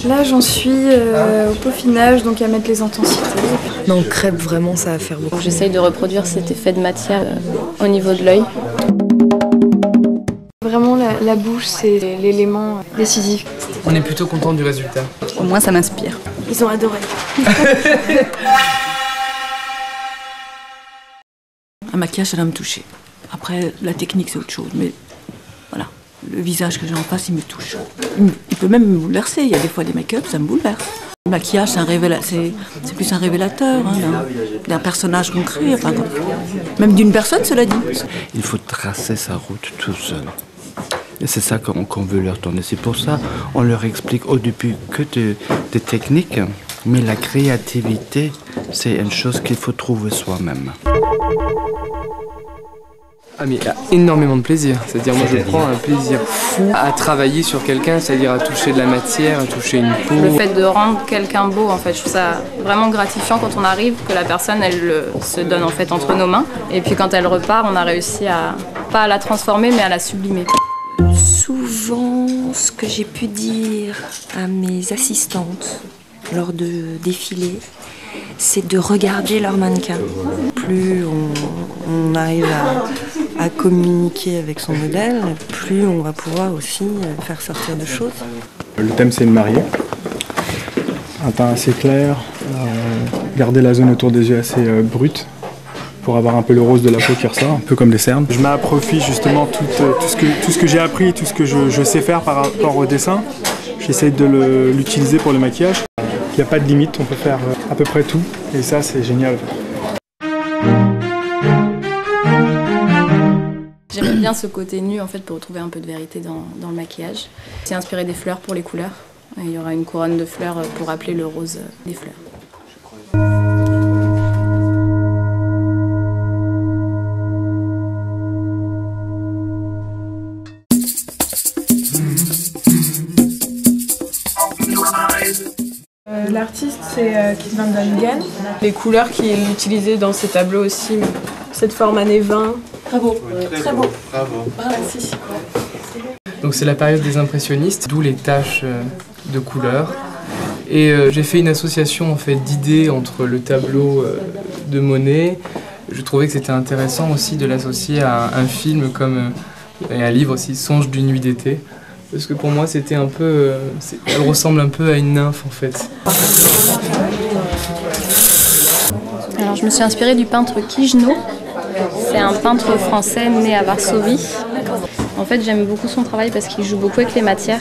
Là j'en suis au peaufinage, donc à mettre les intensités. Non, crêpe vraiment ça va faire beaucoup. J'essaye de reproduire cet effet de matière au niveau de l'œil. Vraiment la bouche c'est l'élément décisif. On est plutôt content du résultat. Au moins ça m'inspire. Ils ont adoré. Un maquillage ça va me toucher. Après la technique c'est autre chose, mais voilà. Le visage que j'ai en face, il me touche. Il peut même me bouleverser. Il y a des fois des make-up, ça me bouleverse. Le maquillage, c'est plus un révélateur d'un personnage concret, enfin, même d'une personne, cela dit. Il faut tracer sa route tout seul. Et c'est ça qu'on veut leur donner. C'est pour ça qu'on leur explique au début que des techniques, mais la créativité, c'est une chose qu'il faut trouver soi-même. Ah mais il y a énormément de plaisir, c'est-à-dire moi je prends un plaisir fou à travailler sur quelqu'un, c'est-à-dire à toucher de la matière, à toucher une peau. Le fait de rendre quelqu'un beau, en fait, je trouve ça vraiment gratifiant quand on arrive, que la personne elle se donne en fait entre nos mains, et puis quand elle repart, on a réussi à pas à la transformer mais à la sublimer. Souvent, ce que j'ai pu dire à mes assistantes lors de défilés, c'est de regarder leur mannequin. Plus on arrive à communiquer avec son modèle, plus on va pouvoir aussi faire sortir de choses. Le thème c'est une mariée. Un teint assez clair, garder la zone autour des yeux assez brute pour avoir un peu le rose de la peau qui ressort, un peu comme des cernes. Je m'approprie justement tout ce que j'ai appris, tout ce que je sais faire par rapport au dessin. J'essaie de l'utiliser pour le maquillage. Il n'y a pas de limite, on peut faire à peu près tout et ça c'est génial. J'aime bien ce côté nu en fait pour retrouver un peu de vérité dans le maquillage. C'est inspiré des fleurs pour les couleurs. Il y aura une couronne de fleurs pour rappeler le rose des fleurs. L'artiste c'est Kees Van Dungen. Les couleurs qu'il utilisait dans ses tableaux aussi, cette forme années 20. Très beau, très beau. Bravo. Merci. Donc c'est la période des impressionnistes, d'où les taches de couleurs. Et j'ai fait une association en fait d'idées entre le tableau de Monet. Je trouvais que c'était intéressant aussi de l'associer à un film comme et un livre aussi, Songe d'une nuit d'été. Parce que pour moi c'était un peu, elle ressemble un peu à une nymphe en fait. Alors je me suis inspirée du peintre Kijno. C'est un peintre français né à Varsovie. En fait j'aime beaucoup son travail parce qu'il joue beaucoup avec les matières.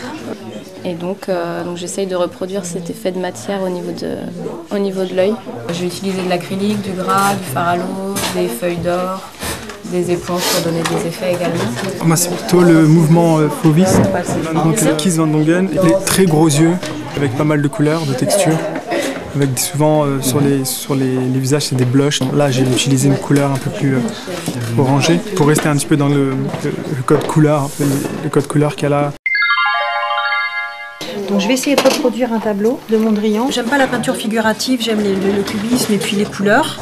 Et donc j'essaye de reproduire cet effet de matière au niveau de l'œil. J'ai utilisé de l'acrylique, du gras, du fard à l'eau, des feuilles d'or, des éponges pour donner des effets également. Moi c'est plutôt le mouvement Fauvis, donc Kees Van Dungen, les très gros yeux avec pas mal de couleurs, de textures, avec souvent sur les visages c'est des blushs. Là j'ai utilisé une couleur un peu plus orangée pour rester un petit peu dans le code couleur, le code couleur qu'il y a là. Donc je vais essayer de reproduire un tableau de Mondrian. J'aime pas la peinture figurative, j'aime le cubisme et puis les couleurs.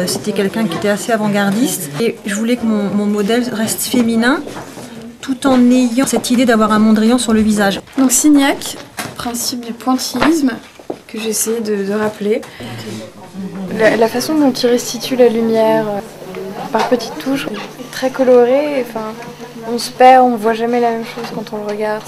C'était quelqu'un qui était assez avant-gardiste. Et je voulais que mon modèle reste féminin, tout en ayant cette idée d'avoir un Mondrian sur le visage. Donc Signac, principe du pointillisme que j'ai essayé de rappeler. La façon dont il restitue la lumière par petites touches, très colorée. Enfin, on se perd, on ne voit jamais la même chose quand on le regarde.